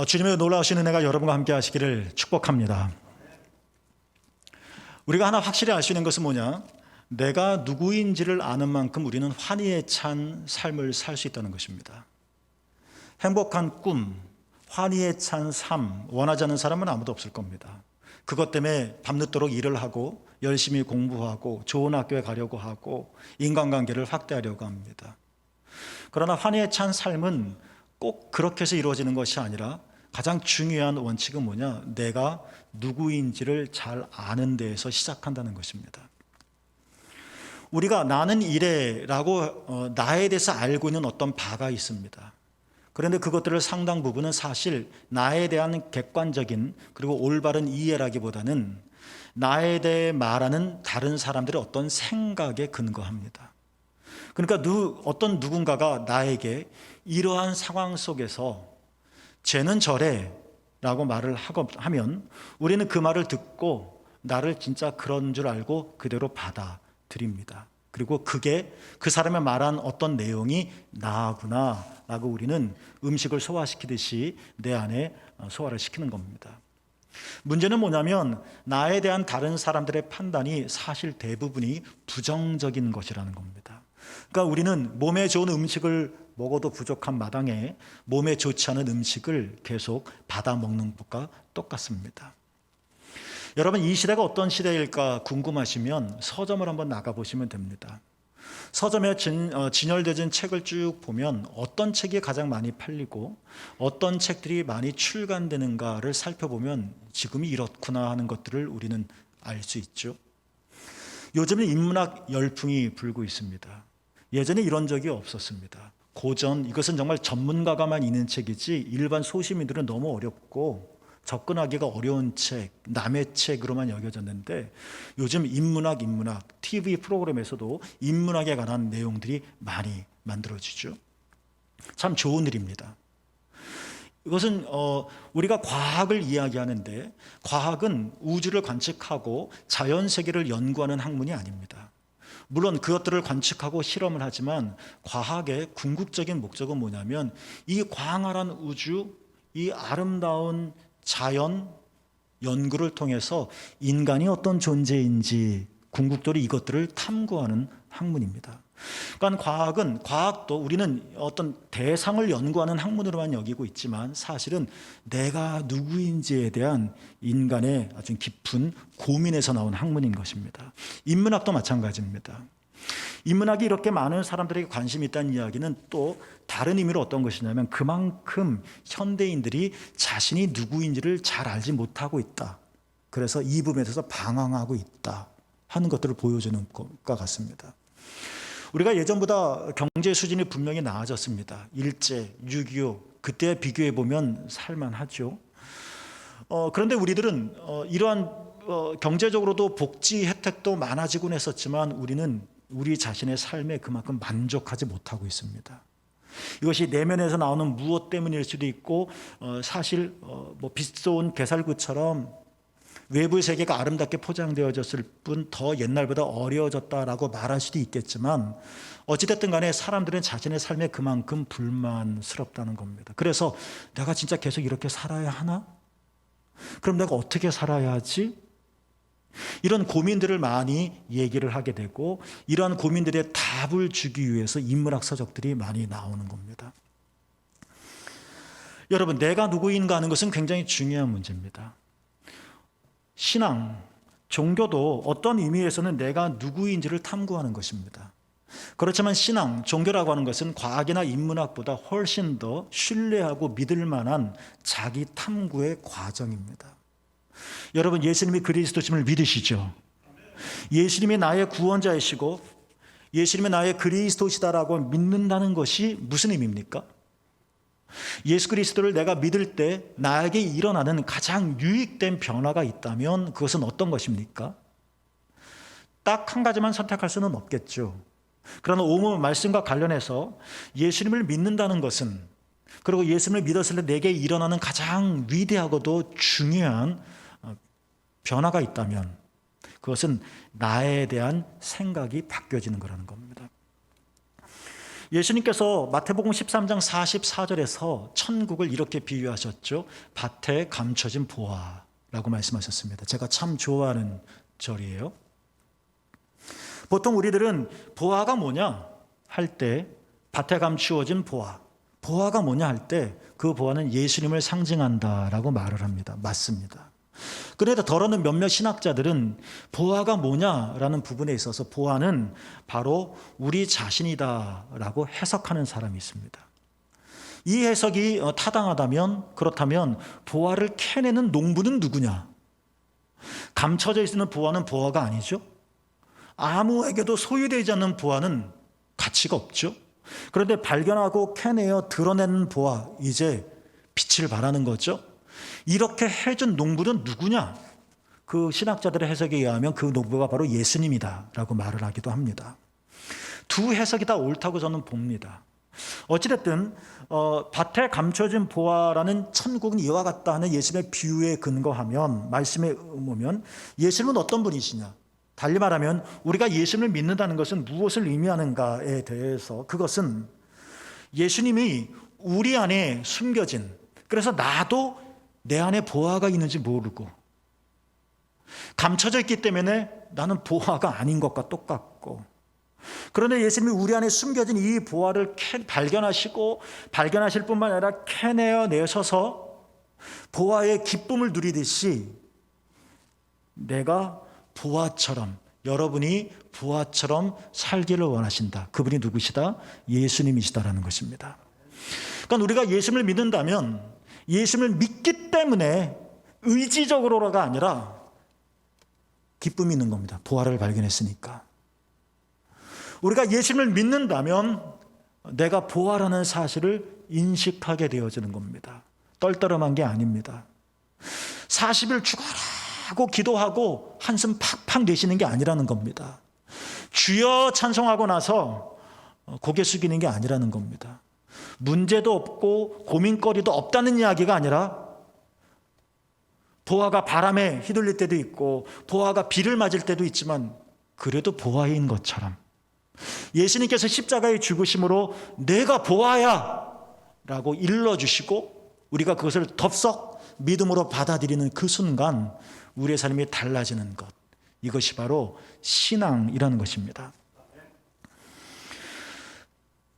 주님의 놀라우신 은혜가 여러분과 함께 하시기를 축복합니다. 우리가 하나 확실히 알 수 있는 것은 뭐냐? 내가 누구인지를 아는 만큼 우리는 환희에 찬 삶을 살 수 있다는 것입니다. 행복한 꿈, 환희에 찬 삶 원하지 않는 사람은 아무도 없을 겁니다. 그것 때문에 밤늦도록 일을 하고 열심히 공부하고 좋은 학교에 가려고 하고 인간관계를 확대하려고 합니다. 그러나 환희에 찬 삶은 꼭 그렇게 해서 이루어지는 것이 아니라 가장 중요한 원칙은 뭐냐? 내가 누구인지를 잘 아는 데에서 시작한다는 것입니다. 우리가 나는 이래라고 나에 대해서 알고 있는 어떤 바가 있습니다. 그런데 그것들을 상당 부분은 사실 나에 대한 객관적인 그리고 올바른 이해라기보다는 나에 대해 말하는 다른 사람들의 어떤 생각에 근거합니다. 그러니까 어떤 누군가가 나에게 이러한 상황 속에서 쟤는 저래 라고 말을 하면 우리는 그 말을 듣고 나를 진짜 그런 줄 알고 그대로 받아들입니다. 그리고 그게 그 사람의 말한 어떤 내용이 나구나 라고 우리는 음식을 소화시키듯이 내 안에 소화를 시키는 겁니다. 문제는 뭐냐면 나에 대한 다른 사람들의 판단이 사실 대부분이 부정적인 것이라는 겁니다. 그러니까 우리는 몸에 좋은 음식을 먹어도 부족한 마당에 몸에 좋지 않은 음식을 계속 받아 먹는 것과 똑같습니다. 여러분, 이 시대가 어떤 시대일까 궁금하시면 서점을 한번 나가보시면 됩니다. 서점에 진열되어진 책을 쭉 보면 어떤 책이 가장 많이 팔리고 어떤 책들이 많이 출간되는가를 살펴보면 지금이 이렇구나 하는 것들을 우리는 알 수 있죠. 요즘은 인문학 열풍이 불고 있습니다. 예전에 이런 적이 없었습니다. 고전, 이것은 정말 전문가가만 있는 책이지 일반 소시민들은 너무 어렵고 접근하기가 어려운 책, 남의 책으로만 여겨졌는데 요즘 인문학, TV 프로그램에서도 인문학에 관한 내용들이 많이 만들어지죠. 참 좋은 일입니다. 이것은 우리가 과학을 이야기하는데 과학은 우주를 관측하고 자연 세계를 연구하는 학문이 아닙니다. 물론 그것들을 관측하고 실험을 하지만 과학의 궁극적인 목적은 뭐냐면 이 광활한 우주, 이 아름다운 자연 연구를 통해서 인간이 어떤 존재인지 궁극적으로 이것들을 탐구하는 학문입니다. 그러니까 과학도 우리는 어떤 대상을 연구하는 학문으로만 여기고 있지만 사실은 내가 누구인지에 대한 인간의 아주 깊은 고민에서 나온 학문인 것입니다. 인문학도 마찬가지입니다. 인문학이 이렇게 많은 사람들에게 관심이 있다는 이야기는 또 다른 의미로 어떤 것이냐면 그만큼 현대인들이 자신이 누구인지를 잘 알지 못하고 있다. 그래서 이 부분에 대해서 방황하고 있다 하는 것들을 보여주는 것과 같습니다. 우리가 예전보다 경제 수준이 분명히 나아졌습니다. 일제, 6.25 그때에 비교해 보면 살만하죠. 그런데 우리들은 이러한 경제적으로도 복지 혜택도 많아지곤 했었지만 우리는 우리 자신의 삶에 그만큼 만족하지 못하고 있습니다. 이것이 내면에서 나오는 무엇 때문일 수도 있고 사실 빚좋은 개살구처럼 외부 세계가 아름답게 포장되어졌을 뿐 더 옛날보다 어려워졌다라고 말할 수도 있겠지만 어찌됐든 간에 사람들은 자신의 삶에 그만큼 불만스럽다는 겁니다. 그래서 내가 진짜 계속 이렇게 살아야 하나? 그럼 내가 어떻게 살아야 하지? 이런 고민들을 많이 얘기를 하게 되고 이러한 고민들의 답을 주기 위해서 인문학 서적들이 많이 나오는 겁니다. 여러분, 내가 누구인가 하는 것은 굉장히 중요한 문제입니다. 신앙, 종교도 어떤 의미에서는 내가 누구인지를 탐구하는 것입니다. 그렇지만 신앙, 종교라고 하는 것은 과학이나 인문학보다 훨씬 더 신뢰하고 믿을 만한 자기 탐구의 과정입니다. 여러분, 예수님이 그리스도심을 믿으시죠? 예수님이 나의 구원자이시고 예수님이 나의 그리스도시다라고 믿는다는 것이 무슨 의미입니까? 예수 그리스도를 내가 믿을 때 나에게 일어나는 가장 유익된 변화가 있다면 그것은 어떤 것입니까? 딱 한 가지만 선택할 수는 없겠죠. 그러나 오늘 말씀과 관련해서 예수님을 믿는다는 것은 그리고 예수님을 믿었을 때 내게 일어나는 가장 위대하고도 중요한 변화가 있다면 그것은 나에 대한 생각이 바뀌어지는 거라는 겁니다. 예수님께서 마태복음 13장 44절에서 천국을 이렇게 비유하셨죠. 밭에 감춰진 보화라고 말씀하셨습니다. 제가 참 좋아하는 절이에요. 보통 우리들은 보화가 뭐냐 할 때, 밭에 감추어진 보화, 보화가 뭐냐 할 때 그 보화는 예수님을 상징한다라고 말을 합니다. 맞습니다. 그런데 더러는 몇몇 신학자들은 보화가 뭐냐라는 부분에 있어서 보화는 바로 우리 자신이다라고 해석하는 사람이 있습니다. 이 해석이 타당하다면, 그렇다면 보화를 캐내는 농부는 누구냐? 감춰져 있는 보화는 보화가 아니죠. 아무에게도 소유되지 않는 보화는 가치가 없죠. 그런데 발견하고 캐내어 드러내는 보화, 이제 빛을 발하는 거죠. 이렇게 해준 농부는 누구냐? 그 신학자들의 해석에 의하면 그 농부가 바로 예수님이다 라고 말을 하기도 합니다. 두 해석이 다 옳다고 저는 봅니다. 어찌됐든 밭에 감춰진 보화라는 천국은 이와 같다 하는 예수님의 비유에 근거하면, 말씀에 의하면 예수님은 어떤 분이시냐? 달리 말하면 우리가 예수님을 믿는다는 것은 무엇을 의미하는가에 대해서, 그것은 예수님이 우리 안에 숨겨진, 그래서 나도 내 안에 보화가 있는지 모르고 감춰져 있기 때문에 나는 보화가 아닌 것과 똑같고, 그런데 예수님이 우리 안에 숨겨진 이 보화를 발견하시고, 발견하실 뿐만 아니라 캐내어 내셔서 보화의 기쁨을 누리듯이 내가 보화처럼, 여러분이 보화처럼 살기를 원하신다. 그분이 누구시다? 예수님이시다라는 것입니다. 그러니까 우리가 예수님을 믿는다면 예수님을 믿기 때문에 의지적으로가 아니라 기쁨이 있는 겁니다. 보화를 발견했으니까. 우리가 예수님을 믿는다면 내가 보화라는 사실을 인식하게 되어지는 겁니다. 떨떠름한 게 아닙니다. 40일 죽어라 하고 기도하고 한숨 팍팍 내쉬는 게 아니라는 겁니다. 주여 찬송하고 나서 고개 숙이는 게 아니라는 겁니다. 문제도 없고 고민거리도 없다는 이야기가 아니라, 보화가 바람에 휘둘릴 때도 있고 보화가 비를 맞을 때도 있지만 그래도 보화인 것처럼 예수님께서 십자가의 죽으심으로 내가 보화야 라고 일러주시고 우리가 그것을 덥석 믿음으로 받아들이는 그 순간 우리의 삶이 달라지는 것, 이것이 바로 신앙이라는 것입니다.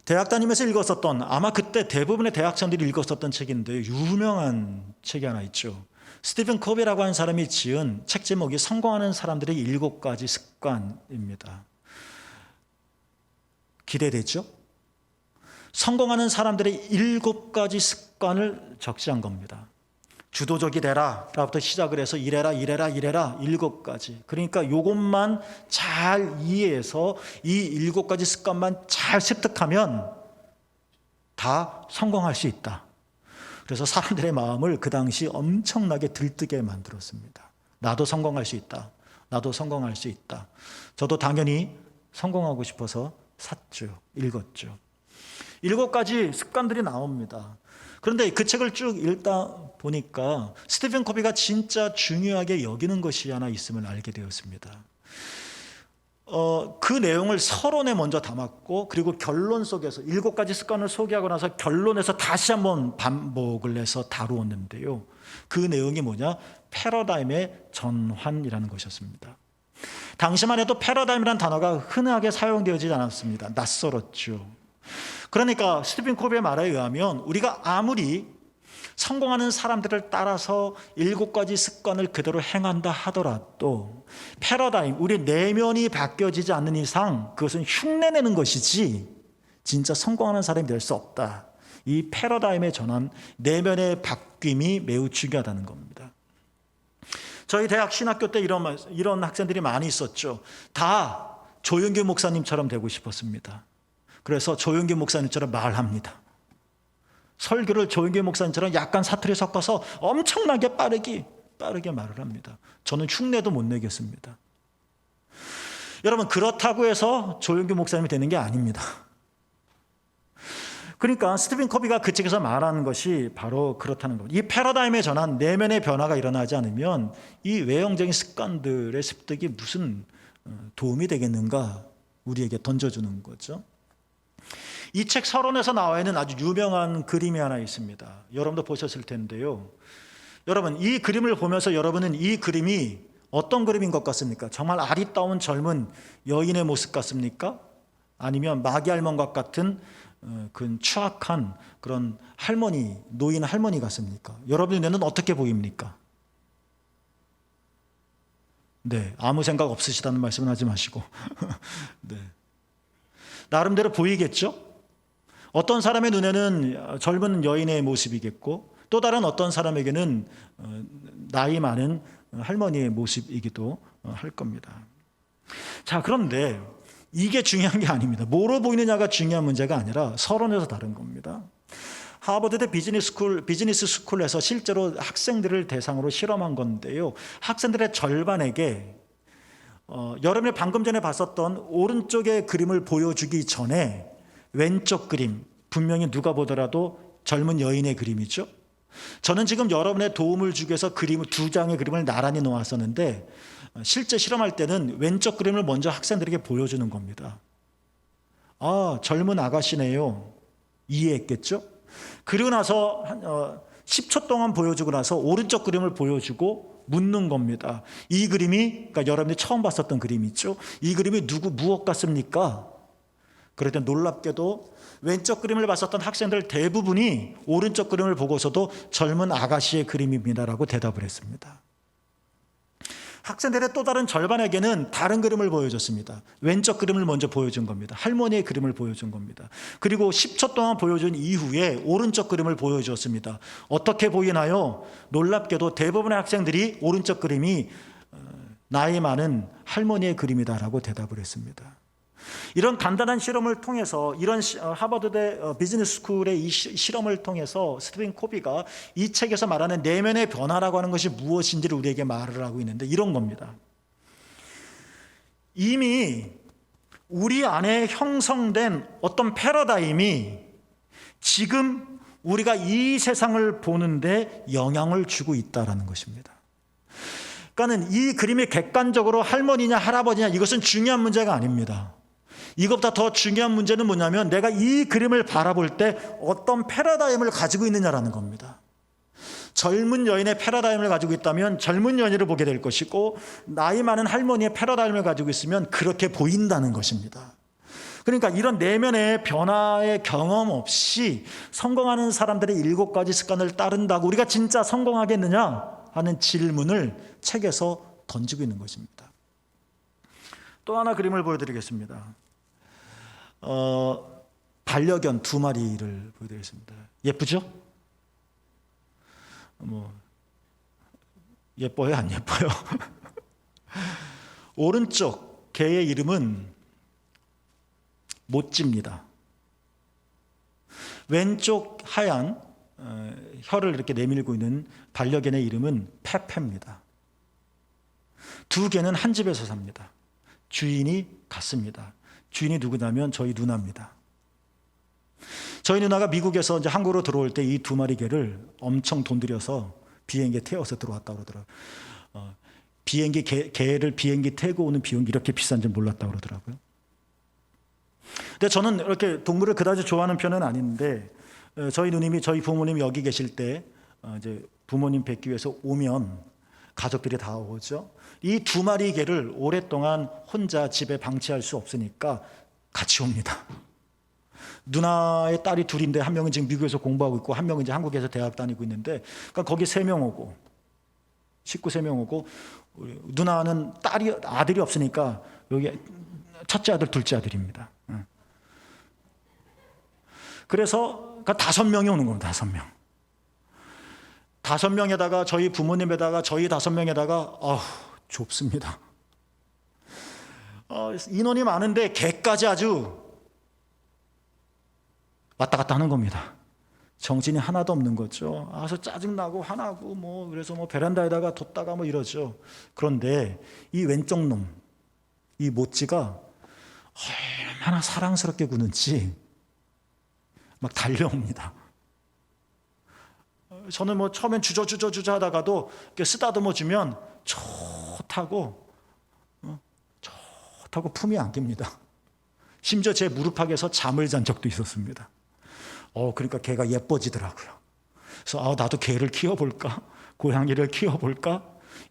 대학 다니면서 읽었었던, 아마 그때 대부분의 대학생들이 읽었었던 책인데 유명한 책이 하나 있죠. 스티븐 코비라고 하는 사람이 지은 책 제목이 성공하는 사람들의 7가지 습관입니다. 기대되죠? 성공하는 사람들의 7가지 습관을 적시한 겁니다. 주도적이 되라 라부터 시작을 해서 이래라 7가지. 그러니까 이것만 잘 이해해서 이 7가지 습관만 잘 습득하면 다 성공할 수 있다. 그래서 사람들의 마음을 그 당시 엄청나게 들뜨게 만들었습니다. 나도 성공할 수 있다. 나도 성공할 수 있다. 저도 당연히 성공하고 싶어서 샀죠. 읽었죠. 7가지 습관들이 나옵니다. 그런데 그 책을 쭉 읽다 보니까 스티븐 코비가 진짜 중요하게 여기는 것이 하나 있음을 알게 되었습니다. 그 내용을 서론에 먼저 담았고, 그리고 결론 속에서 7가지 습관을 소개하고 나서 결론에서 다시 한번 반복을 해서 다루었는데요. 그 내용이 뭐냐? 패러다임의 전환이라는 것이었습니다. 당시만 해도 패러다임이라는 단어가 흔하게 사용되어지지 않았습니다. 낯설었죠. 그러니까 스티븐 코비의 말에 의하면 우리가 아무리 성공하는 사람들을 따라서 7가지 습관을 그대로 행한다 하더라도 패러다임, 우리 내면이 바뀌어지지 않는 이상 그것은 흉내내는 것이지 진짜 성공하는 사람이 될 수 없다. 이 패러다임의 전환, 내면의 바뀜이 매우 중요하다는 겁니다. 저희 대학 신학교 때 이런 학생들이 많이 있었죠. 다 조용기 목사님처럼 되고 싶었습니다. 그래서 조용기 목사님처럼 말합니다. 설교를 조용기 목사님처럼 약간 사투리 섞어서 엄청나게 빠르게 말을 합니다. 저는 흉내도 못 내겠습니다. 여러분, 그렇다고 해서 조용기 목사님이 되는 게 아닙니다. 그러니까 스티븐 코비가 그 책에서 말하는 것이 바로 그렇다는 겁니다. 이 패러다임의 전환, 내면의 변화가 일어나지 않으면 이 외형적인 습관들의 습득이 무슨 도움이 되겠는가 우리에게 던져주는 거죠. 이 책 서론에서 나와 있는 아주 유명한 그림이 하나 있습니다. 여러분도 보셨을 텐데요. 여러분, 이 그림을 보면서 여러분은 이 그림이 어떤 그림인 것 같습니까? 정말 아리따운 젊은 여인의 모습 같습니까? 아니면 마귀알몬과 같은 그 추악한 그런 할머니, 노인 할머니 같습니까? 여러분의 눈에는 어떻게 보입니까? 네, 아무 생각 없으시다는 말씀은 하지 마시고 네. 나름대로 보이겠죠? 어떤 사람의 눈에는 젊은 여인의 모습이겠고 또 다른 어떤 사람에게는 나이 많은 할머니의 모습이기도 할 겁니다. 자, 그런데 이게 중요한 게 아닙니다. 뭐로 보이느냐가 중요한 문제가 아니라 서론에서 다른 겁니다. 하버드대 비즈니스 스쿨에서 실제로 학생들을 대상으로 실험한 건데요. 학생들의 절반에게 여러분이 방금 전에 봤었던 오른쪽의 그림을 보여주기 전에 왼쪽 그림, 분명히 누가 보더라도 젊은 여인의 그림이죠. 저는 지금 여러분의 도움을 주기 위해서 두 장의 그림을 나란히 놓았었는데 실제 실험할 때는 왼쪽 그림을 먼저 학생들에게 보여주는 겁니다. 아, 젊은 아가씨네요. 이해했겠죠? 그리고 나서 10초 동안 보여주고 나서 오른쪽 그림을 보여주고 묻는 겁니다. 이 그림이, 그러니까 여러분이 처음 봤었던 그림 있죠? 이 그림이 무엇 같습니까? 그럴 때 놀랍게도 왼쪽 그림을 봤었던 학생들 대부분이 오른쪽 그림을 보고서도 젊은 아가씨의 그림입니다라고 대답을 했습니다. 학생들의 또 다른 절반에게는 다른 그림을 보여줬습니다. 왼쪽 그림을 먼저 보여준 겁니다. 할머니의 그림을 보여준 겁니다. 그리고 10초 동안 보여준 이후에 오른쪽 그림을 보여주었습니다. 어떻게 보이나요? 놀랍게도 대부분의 학생들이 오른쪽 그림이 나이 많은 할머니의 그림이다라고 대답을 했습니다. 이런 간단한 실험을 통해서 이런 하버드대 비즈니스 스쿨의 이 실험을 통해서 스티븐 코비가 이 책에서 말하는 내면의 변화라고 하는 것이 무엇인지를 우리에게 말을 하고 있는데 이런 겁니다. 이미 우리 안에 형성된 어떤 패러다임이 지금 우리가 이 세상을 보는데 영향을 주고 있다는 것입니다. 그러니까 이 그림이 객관적으로 할머니냐 할아버지냐 이것은 중요한 문제가 아닙니다. 이것보다 더 중요한 문제는 뭐냐면 내가 이 그림을 바라볼 때 어떤 패러다임을 가지고 있느냐라는 겁니다. 젊은 여인의 패러다임을 가지고 있다면 젊은 여인을 보게 될 것이고 나이 많은 할머니의 패러다임을 가지고 있으면 그렇게 보인다는 것입니다. 그러니까 이런 내면의 변화의 경험 없이 성공하는 사람들의 7가지 습관을 따른다고 우리가 진짜 성공하겠느냐 하는 질문을 책에서 던지고 있는 것입니다. 또 하나 그림을 보여드리겠습니다. 반려견 2마리를 보여드리겠습니다. 예쁘죠? 예뻐요? 안 예뻐요? 오른쪽 개의 이름은 모찌입니다. 왼쪽 하얀 혀를 이렇게 내밀고 있는 반려견의 이름은 페페입니다. 두 개는 한 집에서 삽니다. 주인이 같습니다. 주인이 누구냐면 저희 누나입니다. 저희 누나가 미국에서 이제 한국으로 들어올 때 이 2마리 개를 엄청 돈 들여서 비행기에 태워서 들어왔다고 그러더라고요. 개를 비행기 태고 오는 비용이 이렇게 비싼 줄 몰랐다고 그러더라고요. 근데 저는 이렇게 동물을 그다지 좋아하는 편은 아닌데 저희 누님이 저희 부모님이 여기 계실 때 이제 부모님 뵙기 위해서 오면 가족들이 다 오죠. 이 2마리 개를 오랫동안 혼자 집에 방치할 수 없으니까 같이 옵니다. 누나의 딸이 둘인데 한 명은 지금 미국에서 공부하고 있고 한 명은 이제 한국에서 대학 다니고 있는데 그러니까 거기 3명 오고 식구 3명 오고 누나는 아들이 없으니까 여기 첫째 아들 둘째 아들입니다. 그래서 5명이 오는 겁니다. 5명. 5명에다가 저희 부모님에다가 저희 5명에다가 좁습니다. 인원이 많은데 개까지 아주 왔다 갔다 하는 겁니다. 정신이 하나도 없는 거죠. 그래서 짜증나고 화나고 그래서 베란다에다가 뒀다가 이러죠. 그런데 이 왼쪽 놈, 이 모찌가 얼마나 사랑스럽게 구는지 막 달려옵니다. 저는 처음엔 주저 하다가도 이렇게 쓰다듬어 주면 좋다고 품이 안깁니다. 심지어 제 무릎팍에서 잠을 잔 적도 있었습니다. 그러니까 개가 예뻐지더라고요. 그래서 나도 개를 키워볼까? 고양이를 키워볼까?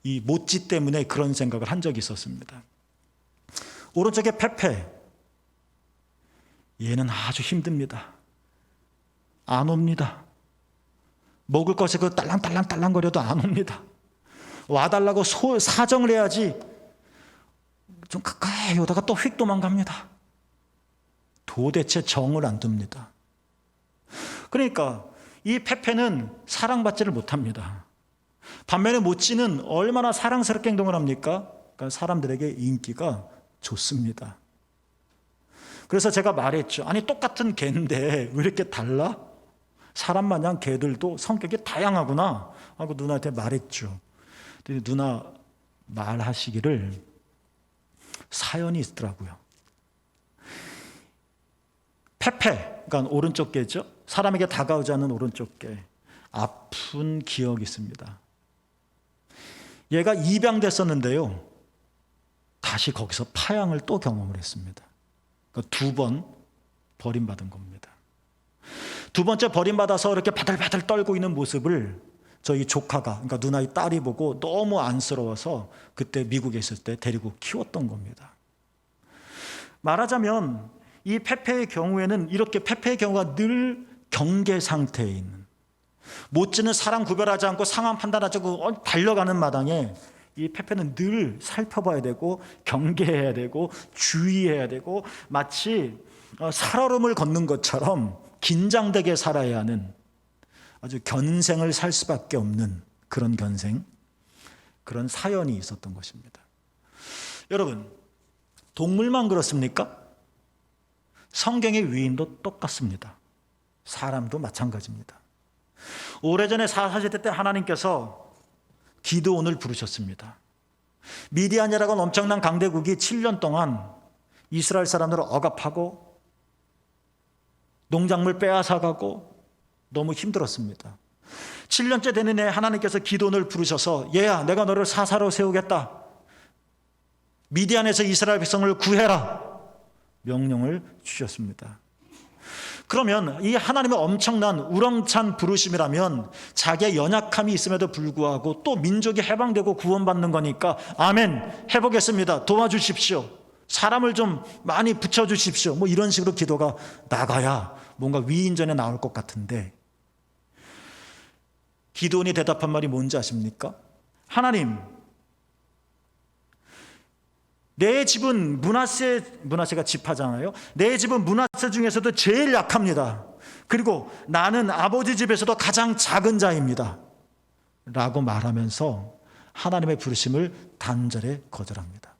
이 모찌 때문에 그런 생각을 한 적이 있었습니다. 오른쪽에 페페. 얘는 아주 힘듭니다. 안 옵니다. 먹을 것에 그 딸랑딸랑거려도 안 옵니다. 와달라고 사정을 해야지 좀 가까이 오다가 또 휙 도망갑니다. 도대체 정을 안 둡니다. 그러니까 이 페페는 사랑받지를 못합니다. 반면에 모찌는 얼마나 사랑스럽게 행동을 합니까? 그러니까 사람들에게 인기가 좋습니다. 그래서 제가 말했죠. 아니 똑같은 개인데 왜 이렇게 달라? 사람 마냥 개들도 성격이 다양하구나 하고 누나한테 말했죠. 누나 말하시기를 사연이 있더라고요. 페페, 그러니까 오른쪽 개죠. 사람에게 다가오지 않는 오른쪽 개. 아픈 기억이 있습니다. 얘가 입양됐었는데요. 다시 거기서 파양을 또 경험을 했습니다. 그러니까 2번 버림받은 겁니다. 2번째 버림받아서 이렇게 바들바들 떨고 있는 모습을 저희 조카가, 그러니까 누나의 딸이 보고 너무 안쓰러워서 그때 미국에 있을 때 데리고 키웠던 겁니다. 말하자면 이 페페의 경우에는 이렇게 페페의 경우가 늘 경계 상태에 있는, 모찌는 사람 구별하지 않고 상황 판단하지 않고 달려가는 마당에 이 페페는 늘 살펴봐야 되고 경계해야 되고 주의해야 되고 마치 살얼음을 걷는 것처럼 긴장되게 살아야 하는 아주 견생을 살 수밖에 없는 그런 견생, 그런 사연이 있었던 것입니다. 여러분, 동물만 그렇습니까? 성경의 위인도 똑같습니다. 사람도 마찬가지입니다. 오래전에 사사시대 때 하나님께서 기드온을 부르셨습니다. 미디안이라고 하는 엄청난 강대국이 7년 동안 이스라엘 사람들을 억압하고 농작물 빼앗아가고 너무 힘들었습니다. 7년째 되는 해 하나님께서 기드온을 부르셔서 얘야 내가 너를 사사로 세우겠다. 미디안에서 이스라엘 백성을 구해라. 명령을 주셨습니다. 그러면 이 하나님의 엄청난 우렁찬 부르심이라면 자기의 연약함이 있음에도 불구하고 또 민족이 해방되고 구원받는 거니까 아멘 해보겠습니다. 도와주십시오. 사람을 좀 많이 붙여주십시오. 뭐 이런 식으로 기도가 나가야 뭔가 위인전에 나올 것 같은데 기드온이 대답한 말이 뭔지 아십니까? 하나님, 내 집은 므낫세가 지파잖아요. 내 집은 므낫세 중에서도 제일 약합니다. 그리고 나는 아버지 집에서도 가장 작은 자입니다. 라고 말하면서 하나님의 부르심을 단절에 거절합니다.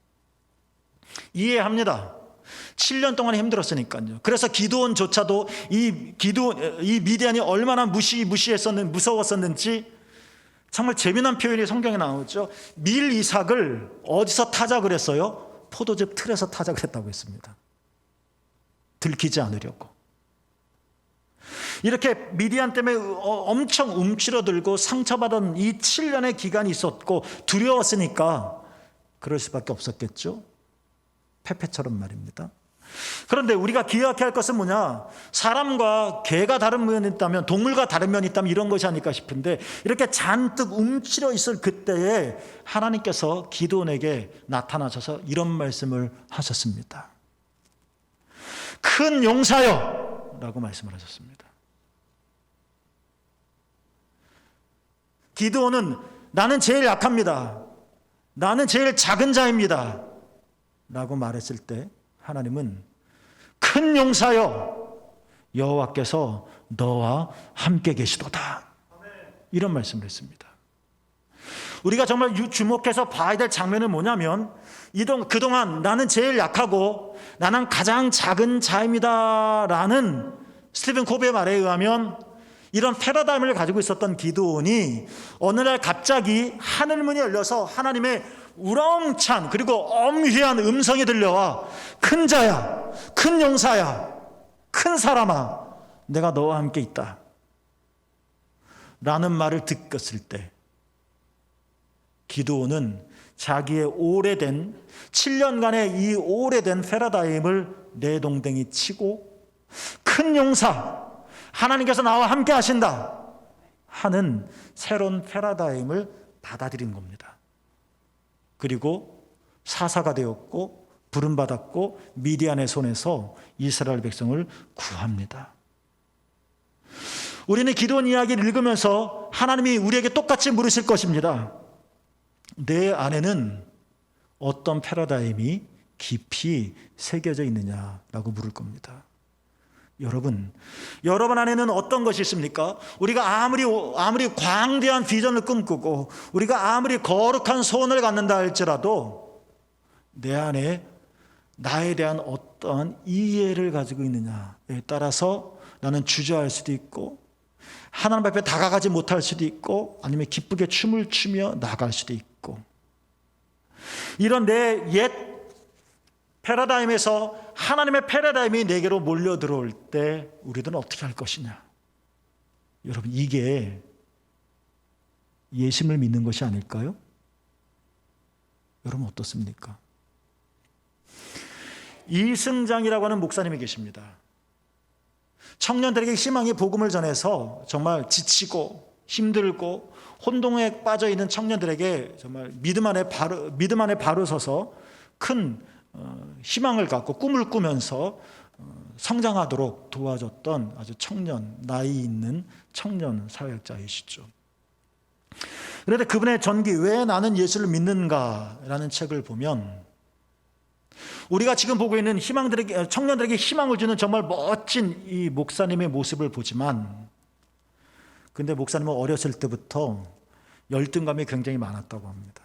이해합니다. 7년 동안 힘들었으니까요. 그래서 기드온조차도 이 미디안이 얼마나 무서웠었는지 정말 재미난 표현이 성경에 나오죠. 밀 이삭을 어디서 타자 그랬어요? 포도즙 틀에서 타자 그랬다고 했습니다. 들키지 않으려고. 이렇게 미디안 때문에 엄청 움츠러들고 상처받은 이 7년의 기간이 있었고 두려웠으니까 그럴 수밖에 없었겠죠. 페페처럼 말입니다. 그런데 우리가 기억해야 할 것은 뭐냐? 사람과 개가 다른 면이 있다면, 동물과 다른 면이 있다면 이런 것이 아닐까 싶은데 이렇게 잔뜩 움츠려 있을 그때에 하나님께서 기드온에게 나타나셔서 이런 말씀을 하셨습니다. 큰 용사여 라고 말씀을 하셨습니다. 기드온은 나는 제일 약합니다. 나는 제일 작은 자입니다. 라고 말했을 때 하나님은 큰 용사여 여호와께서 너와 함께 계시도다. 이런 말씀을 했습니다. 우리가 정말 주목해서 봐야 될 장면은 뭐냐면 그동안 나는 제일 약하고 나는 가장 작은 자입니다 라는 스티븐 코비의 말에 의하면 이런 패러다임을 가지고 있었던 기드온이 어느 날 갑자기 하늘문이 열려서 하나님의 우렁찬 그리고 엄휘한 음성이 들려와 큰 자야, 큰 용사야, 큰 사람아, 내가 너와 함께 있다 라는 말을 듣었을 때 기드온은 자기의 오래된 7년간의 이 오래된 패러다임을 내동댕이 치고 큰 용사, 하나님께서 나와 함께 하신다 하는 새로운 패러다임을 받아들인 겁니다. 그리고 사사가 되었고 부름받았고 미디안의 손에서 이스라엘 백성을 구합니다. 우리는 기도원 이야기를 읽으면서 하나님이 우리에게 똑같이 물으실 것입니다. 내 안에는 어떤 패러다임이 깊이 새겨져 있느냐라고 물을 겁니다. 여러분 안에는 어떤 것이 있습니까? 우리가 아무리 광대한 비전을 꿈꾸고 우리가 아무리 거룩한 소원을 갖는다 할지라도 내 안에 나에 대한 어떠한 이해를 가지고 있느냐에 따라서 나는 주저할 수도 있고 하나님 앞에 다가가지 못할 수도 있고 아니면 기쁘게 춤을 추며 나갈 수도 있고, 이런 내 옛 패러다임에서 하나님의 패러다임이 내게로 몰려 들어올 때 우리들은 어떻게 할 것이냐. 여러분, 이게 예심을 믿는 것이 아닐까요? 여러분 어떻습니까? 이승장이라고 하는 목사님이 계십니다. 청년들에게 희망의 복음을 전해서 정말 지치고 힘들고 혼동에 빠져 있는 청년들에게 정말 믿음 안에 바로 서서 큰 희망을 갖고 꿈을 꾸면서 성장하도록 도와줬던 아주 나이 있는 청년 사역자이시죠. 그런데 그분의 전기 왜 나는 예수를 믿는가라는 책을 보면 우리가 지금 보고 있는 청년들에게 희망을 주는 정말 멋진 이 목사님의 모습을 보지만, 근데 목사님은 어렸을 때부터 열등감이 굉장히 많았다고 합니다.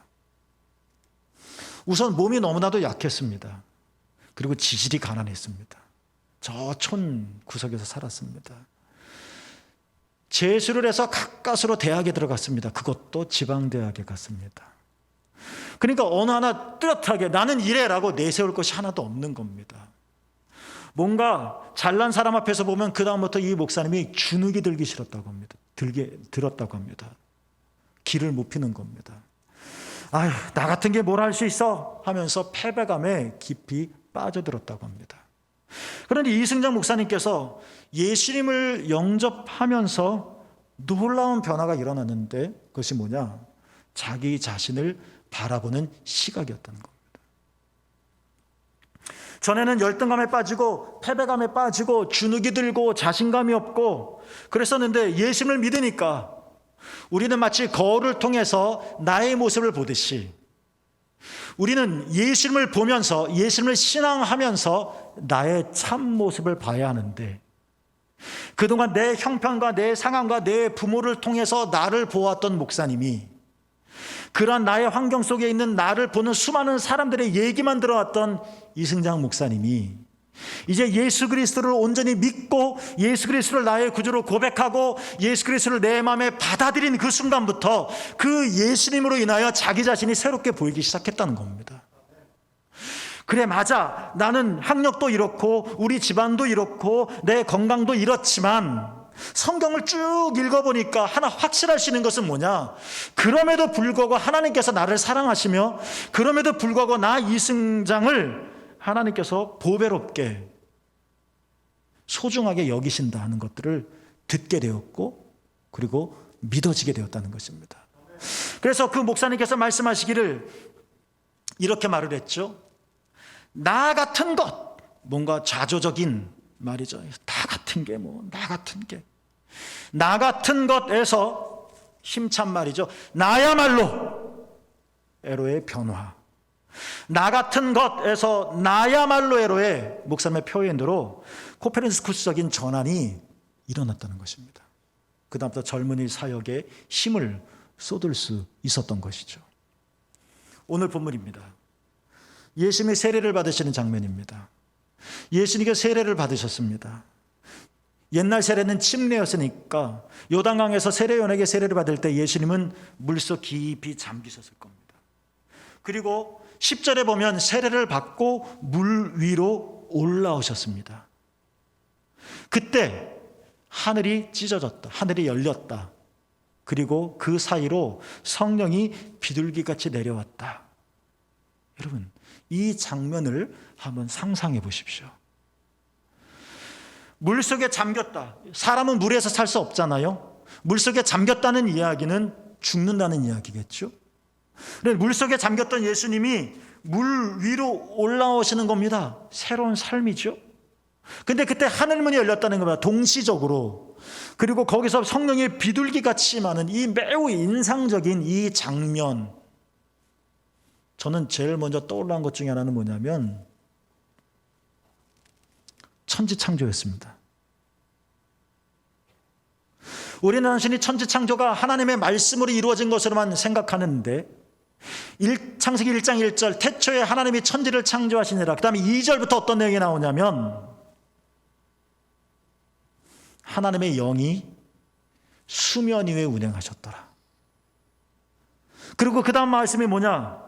우선 몸이 너무나도 약했습니다. 그리고 지질이 가난했습니다. 저 촌 구석에서 살았습니다. 재수를 해서 가까스로 대학에 들어갔습니다. 그것도 지방대학에 갔습니다. 그러니까 어느 하나 뚜렷하게 나는 이래라고 내세울 것이 하나도 없는 겁니다. 뭔가 잘난 사람 앞에서 보면 그 다음부터 이 목사님이 주눅이 들기 싫었다고 합니다. 들었다고 합니다. 기를 못 피는 겁니다. 아휴, 나 같은 게 뭘 할 수 있어 하면서 패배감에 깊이 빠져들었다고 합니다. 그런데 이승장 목사님께서 예수님을 영접하면서 놀라운 변화가 일어났는데, 그것이 뭐냐? 자기 자신을 바라보는 시각이었다는 겁니다. 전에는 열등감에 빠지고 패배감에 빠지고 주눅이 들고 자신감이 없고 그랬었는데, 예수님을 믿으니까 우리는 마치 거울을 통해서 나의 모습을 보듯이 우리는 예수님을 보면서 예수님을 신앙하면서 나의 참 모습을 봐야 하는데, 그동안 내 형편과 내 상황과 내 부모를 통해서 나를 보았던 목사님이 그러한 나의 환경 속에 있는 나를 보는 수많은 사람들의 얘기만 들어왔던 이승장 목사님이 이제 예수 그리스도를 온전히 믿고 예수 그리스도를 나의 구주로 고백하고 예수 그리스도를 내 마음에 받아들인 그 순간부터 그 예수님으로 인하여 자기 자신이 새롭게 보이기 시작했다는 겁니다. 그래, 맞아. 나는 학력도 이렇고 우리 집안도 이렇고 내 건강도 이렇지만 성경을 쭉 읽어보니까 하나 확실할 수 있는 것은 뭐냐? 그럼에도 불구하고 하나님께서 나를 사랑하시며 그럼에도 불구하고 나 이승장을 하나님께서 보배롭게 소중하게 여기신다 하는 것들을 듣게 되었고 그리고 믿어지게 되었다는 것입니다. 그래서 그 목사님께서 말씀하시기를 이렇게 말을 했죠. 나 같은 것, 뭔가 좌조적인 말이죠. 나 같은 게 나 같은 게. 나 같은 것에서 힘찬 말이죠. 나야말로 에로의 변화. 나 같은 것에서 나야말로 에로의 목사님의 표현대로 코페르니쿠스적인 전환이 일어났다는 것입니다. 그 다음부터 젊은이 사역에 힘을 쏟을 수 있었던 것이죠. 오늘 본문입니다. 예수님이 세례를 받으시는 장면입니다. 예수님께 세례를 받으셨습니다. 옛날 세례는 침례였으니까 요단강에서 세례요한에게 세례를 받을 때 예수님은 물속 깊이 잠기셨을 겁니다. 그리고 10절에 보면 세례를 받고 물 위로 올라오셨습니다. 그때 하늘이 찢어졌다. 하늘이 열렸다. 그리고 그 사이로 성령이 비둘기같이 내려왔다. 여러분, 이 장면을 한번 상상해 보십시오. 물속에 잠겼다. 사람은 물에서 살 수 없잖아요. 물속에 잠겼다는 이야기는 죽는다는 이야기겠죠. 물속에 잠겼던 예수님이 물 위로 올라오시는 겁니다. 새로운 삶이죠. 근데 그때 하늘문이 열렸다는 겁니다. 동시적으로. 그리고 거기서 성령의 비둘기같이 많은 이 매우 인상적인 이 장면. 저는 제일 먼저 떠올랐던 것 중에 하나는 뭐냐면 천지창조였습니다. 우리는 단순히 천지창조가 하나님의 말씀으로 이루어진 것으로만 생각하는데 창세기 1장 1절 태초에 하나님이 천지를 창조하시니라. 그 다음에 2절부터 어떤 내용이 나오냐면 하나님의 영이 수면 위에 운행하셨더라. 그리고 그 다음 말씀이 뭐냐?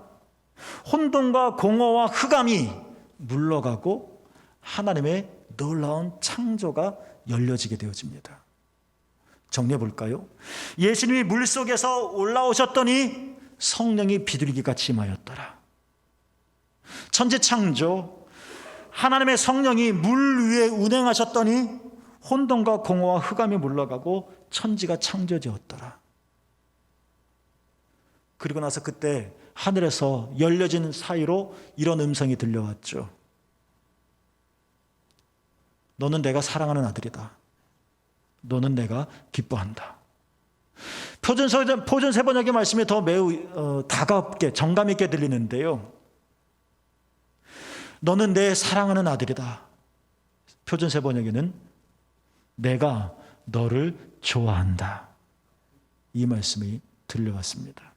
혼돈과 공허와 흑암이 물러가고 하나님의 놀라운 창조가 열려지게 되어집니다. 정리해 볼까요? 예수님이 물속에서 올라오셨더니 성령이 비둘기같이 임하였더라. 천지창조, 하나님의 성령이 물 위에 운행하셨더니 혼돈과 공허와 흑암이 물러가고 천지가 창조되었더라. 그리고 나서 그때 하늘에서 열려진 사이로 이런 음성이 들려왔죠. 너는 내가 사랑하는 아들이다. 너는 내가 기뻐한다. 표준 세번역의 말씀이 더 매우 다가롭게 정감 있게 들리는데요. 너는 내 사랑하는 아들이다. 표준 세번역에는 내가 너를 좋아한다. 이 말씀이 들려왔습니다.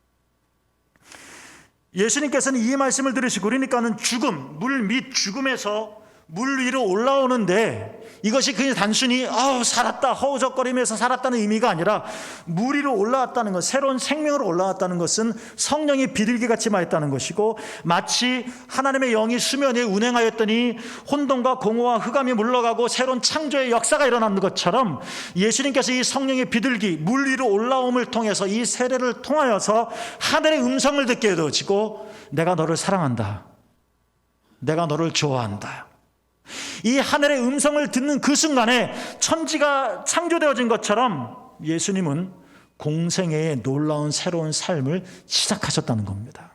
예수님께서는 이 말씀을 들으시고 그러니까는 죽음, 물 밑 죽음에서 물 위로 올라오는데 이것이 그냥 단순히 살았다 허우적거리면서 살았다는 의미가 아니라 물 위로 올라왔다는 것, 새로운 생명으로 올라왔다는 것은 성령이 비둘기같이 임하였다는 것이고 마치 하나님의 영이 수면 위에 운행하였더니 혼돈과 공허와 흑암이 물러가고 새로운 창조의 역사가 일어나는 것처럼 예수님께서 이 성령의 비둘기 물 위로 올라옴을 통해서 이 세례를 통하여서 하늘의 음성을 듣게 되어지고 내가 너를 사랑한다. 내가 너를 좋아한다. 이 하늘의 음성을 듣는 그 순간에 천지가 창조되어진 것처럼 예수님은 공생애의 놀라운 새로운 삶을 시작하셨다는 겁니다.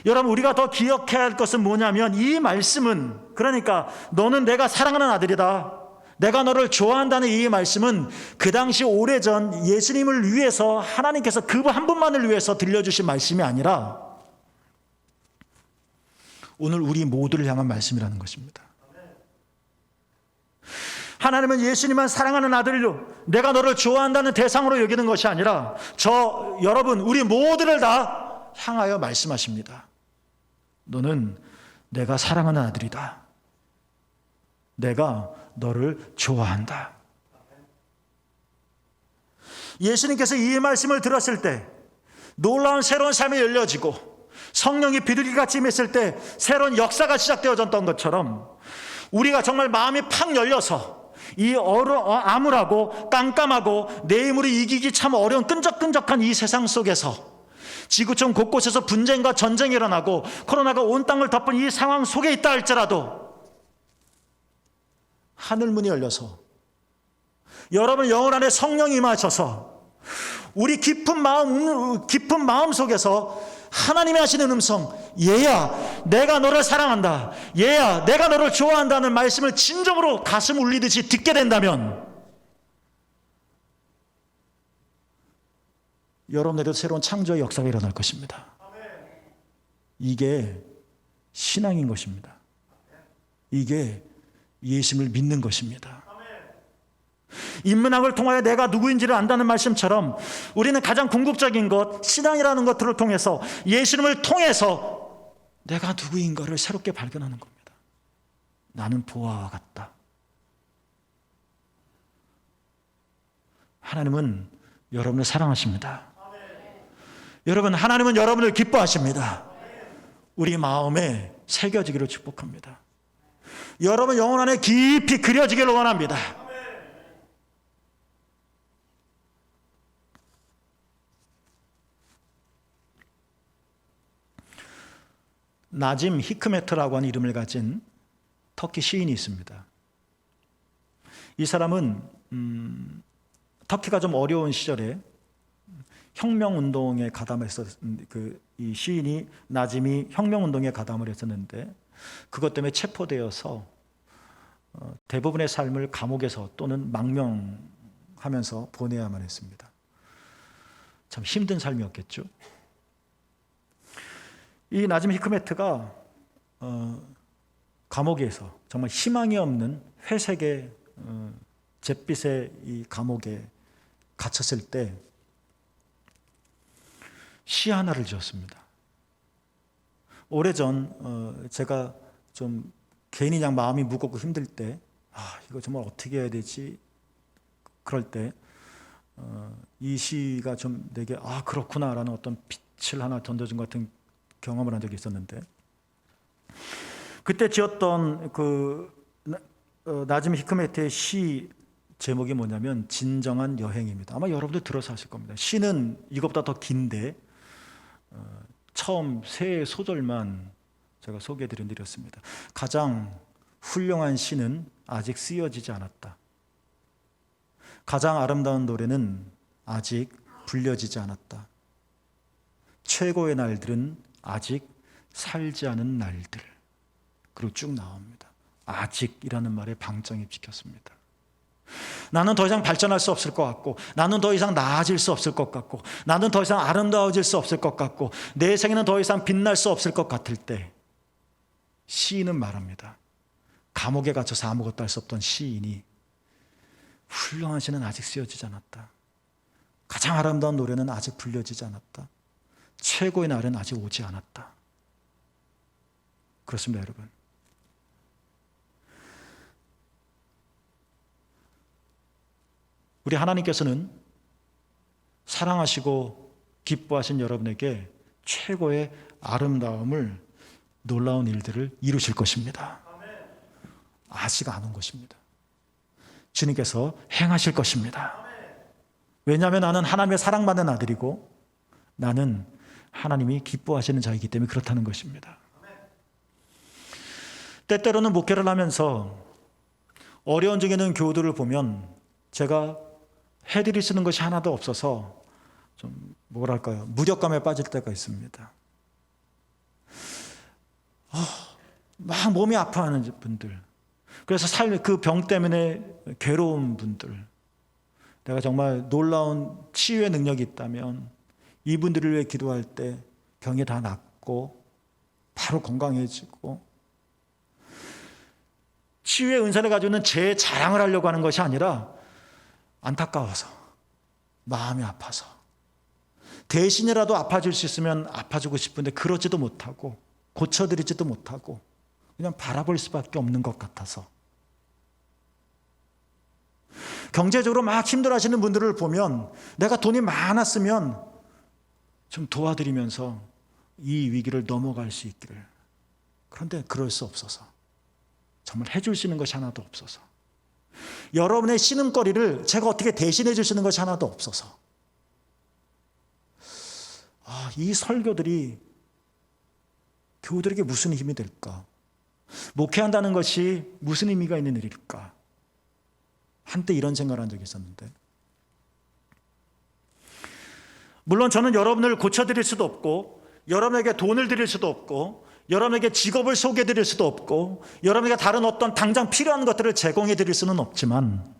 여러분, 우리가 더 기억해야 할 것은 뭐냐면 이 말씀은, 그러니까 너는 내가 사랑하는 아들이다, 내가 너를 좋아한다는 이 말씀은 그 당시 오래전 예수님을 위해서 하나님께서 그분 한 분만을 위해서 들려주신 말씀이 아니라 오늘 우리 모두를 향한 말씀이라는 것입니다. 하나님은 예수님만 사랑하는 아들로 내가 너를 좋아한다는 대상으로 여기는 것이 아니라 여러분, 우리 모두를 다 향하여 말씀하십니다. 너는 내가 사랑하는 아들이다. 내가 너를 좋아한다. 예수님께서 이 말씀을 들었을 때 놀라운 새로운 삶이 열려지고 성령이 비둘기같이 임했을 때 새로운 역사가 시작되어졌던 것처럼 우리가 정말 마음이 팍 열려서 이 암울하고 깜깜하고 내 힘으로 이기기 참 어려운 끈적끈적한 이 세상 속에서 지구촌 곳곳에서 분쟁과 전쟁이 일어나고 코로나가 온 땅을 덮은 이 상황 속에 있다 할지라도 하늘문이 열려서 여러분 영혼 안에 성령이 임하셔서 우리 깊은 마음 속에서 하나님이 하시는 음성, 얘야 내가 너를 사랑한다, 얘야 내가 너를 좋아한다는 말씀을 진정으로 가슴 울리듯이 듣게 된다면 여러분에게도 새로운 창조의 역사가 일어날 것입니다. 이게 신앙인 것입니다. 이게 예수님을 믿는 것입니다. 인문학을 통하여 내가 누구인지를 안다는 말씀처럼 우리는 가장 궁극적인 것, 신앙이라는 것들을 통해서 예수님을 통해서 내가 누구인가를 새롭게 발견하는 겁니다. 나는 보아와 같다. 하나님은 여러분을 사랑하십니다. 여러분, 하나님은 여러분을 기뻐하십니다. 우리 마음에 새겨지기를 축복합니다. 여러분 영혼 안에 깊이 그려지기를 원합니다. 나짐 히크메트라고 하는 이름을 가진 터키 시인이 있습니다. 이 사람은 터키가 좀 어려운 시절에 혁명운동에 이 시인이 나짐이 혁명운동에 가담을 했었는데 그것 때문에 체포되어서 대부분의 삶을 감옥에서 또는 망명하면서 보내야만 했습니다. 참 힘든 삶이었겠죠. 이 나짐 히크메트가 감옥에서 정말 희망이 없는 회색의 잿빛의 이 감옥에 갇혔을 때 시 하나를 지었습니다. 오래전 제가 좀 괜히 그냥 마음이 무겁고 힘들 때 이거 정말 어떻게 해야 되지? 그럴 때 이 시가 좀 내게 그렇구나라는 어떤 빛을 하나 던져준 것 같은 경험을 한 적이 있었는데 그때 지었던 나짐 히크메트의 시 제목이 뭐냐면 진정한 여행입니다. 아마 여러분들 들어서 아실 겁니다. 시는 이것보다 더 긴데 처음 세 소절만 제가 소개해 드렸습니다. 가장 훌륭한 시는 아직 쓰여지지 않았다. 가장 아름다운 노래는 아직 불려지지 않았다. 최고의 날들은 아직 살지 않은 날들. 그리고 쭉 나옵니다. 아직이라는 말에 방점이 찍혔습니다. 나는 더 이상 발전할 수 없을 것 같고, 나는 더 이상 나아질 수 없을 것 같고, 나는 더 이상 아름다워질 수 없을 것 같고, 내 생에는 더 이상 빛날 수 없을 것 같을 때 시인은 말합니다. 감옥에 갇혀서 아무것도 할 수 없던 시인이 훌륭한 시는 아직 쓰여지지 않았다. 가장 아름다운 노래는 아직 불려지지 않았다. 최고의 날은 아직 오지 않았다. 그렇습니다, 여러분. 우리 하나님께서는 사랑하시고 기뻐하신 여러분에게 최고의 아름다움을, 놀라운 일들을 이루실 것입니다. 아직 안 온 것입니다. 주님께서 행하실 것입니다. 왜냐하면 나는 하나님의 사랑받는 아들이고 나는 하나님이 기뻐하시는 자이기 때문에 그렇다는 것입니다. 때때로는 목회를 하면서 어려운 중에 있는 교우들을 보면 제가 해드릴 수 있는 것이 하나도 없어서 좀 무력감에 빠질 때가 있습니다. 막 몸이 아파하는 분들, 그래서 그 병 때문에 괴로운 분들, 내가 정말 놀라운 치유의 능력이 있다면 이분들을 위해 기도할 때 병이 다 낫고 바로 건강해지고, 치유의 은사를 가지고 있는 제 자랑을 하려고 하는 것이 아니라 안타까워서, 마음이 아파서, 대신이라도 아파질 수 있으면 아파주고 싶은데 그러지도 못하고 고쳐드리지도 못하고 그냥 바라볼 수밖에 없는 것 같아서, 경제적으로 막 힘들어하시는 분들을 보면 내가 돈이 많았으면 좀 도와드리면서 이 위기를 넘어갈 수 있기를, 그런데 그럴 수 없어서, 정말 해줄 수 있는 것이 하나도 없어서, 여러분의 신음거리를 제가 어떻게 대신해 줄 수 있는 것이 하나도 없어서, 이 설교들이 교우들에게 무슨 힘이 될까? 목회한다는 것이 무슨 의미가 있는 일일까? 한때 이런 생각을 한 적이 있었는데, 물론 저는 여러분을 고쳐드릴 수도 없고, 여러분에게 돈을 드릴 수도 없고, 여러분에게 직업을 소개해 드릴 수도 없고, 여러분에게 다른 어떤 당장 필요한 것들을 제공해 드릴 수는 없지만,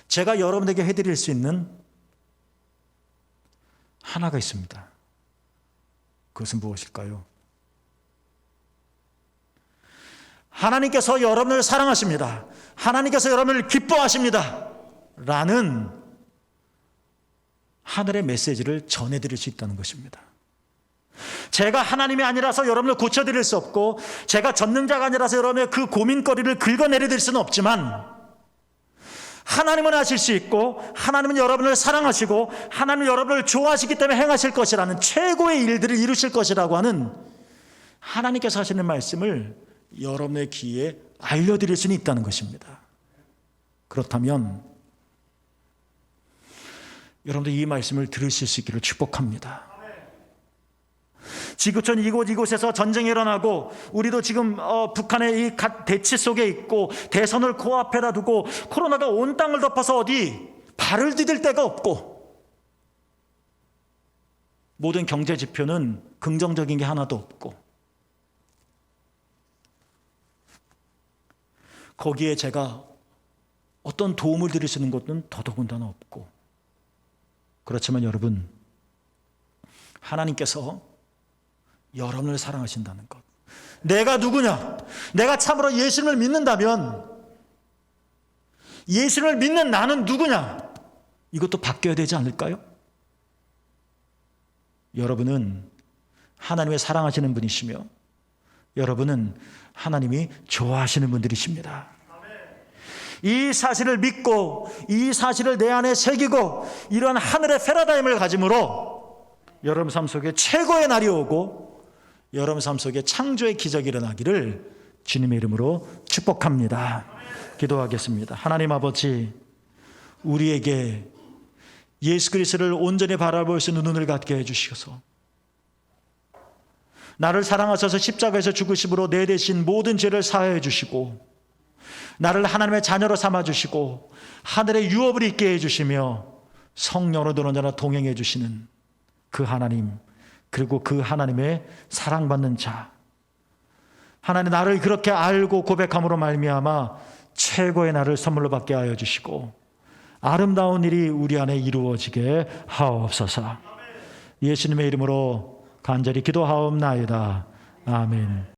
제가 여러분에게 해드릴 수 있는 하나가 있습니다. 그것은 무엇일까요? 하나님께서 여러분을 사랑하십니다. 하나님께서 여러분을 기뻐하십니다. 라는 하늘의 메시지를 전해드릴 수 있다는 것입니다. 제가 하나님이 아니라서 여러분을 고쳐드릴 수 없고, 제가 전능자가 아니라서 여러분의 그 고민거리를 긁어내려드릴 수는 없지만, 하나님은 하실 수 있고, 하나님은 여러분을 사랑하시고, 하나님은 여러분을 좋아하시기 때문에 행하실 것이라는, 최고의 일들을 이루실 것이라고 하는 하나님께서 하시는 말씀을 여러분의 귀에 알려드릴 수는 있다는 것입니다. 그렇다면 여러분들 이 말씀을 들으실 수 있기를 축복합니다. 지구촌 이곳에서 전쟁이 일어나고 우리도 지금 북한의 이 대치 속에 있고 대선을 코앞에다 두고 코로나가 온 땅을 덮어서 어디 발을 디딜 데가 없고 모든 경제 지표는 긍정적인 게 하나도 없고 거기에 제가 어떤 도움을 드릴 수 있는 것은 더더군다나 없고 그렇지만 여러분 하나님께서 여러분을 사랑하신다는 것 내가 누구냐? 내가 참으로 예수님을 믿는다면 예수님을 믿는 나는 누구냐? 이것도 바뀌어야 되지 않을까요? 여러분은 하나님의 사랑하시는 분이시며 여러분은 하나님이 좋아하시는 분들이십니다. 이 사실을 믿고 이 사실을 내 안에 새기고 이러한 하늘의 패러다임을 가짐으로 여러분 삶 속에 최고의 날이 오고 여러분 삶 속에 창조의 기적이 일어나기를 주님의 이름으로 축복합니다. 기도하겠습니다. 하나님 아버지, 우리에게 예수 그리스도를 온전히 바라볼 수 있는 눈을 갖게 해주시어서 나를 사랑하셔서 십자가에서 죽으심으로 내 대신 모든 죄를 사하여 주시고 나를 하나님의 자녀로 삼아주시고 하늘의 유업을 있게 해주시며 성령으로 너는 자나 동행해 주시는 그 하나님 그리고 그 하나님의 사랑받는 자 하나님 나를 그렇게 알고 고백함으로 말미암아 최고의 나를 선물로 받게 하여 주시고 아름다운 일이 우리 안에 이루어지게 하옵소서. 예수님의 이름으로 간절히 기도하옵나이다. 아멘.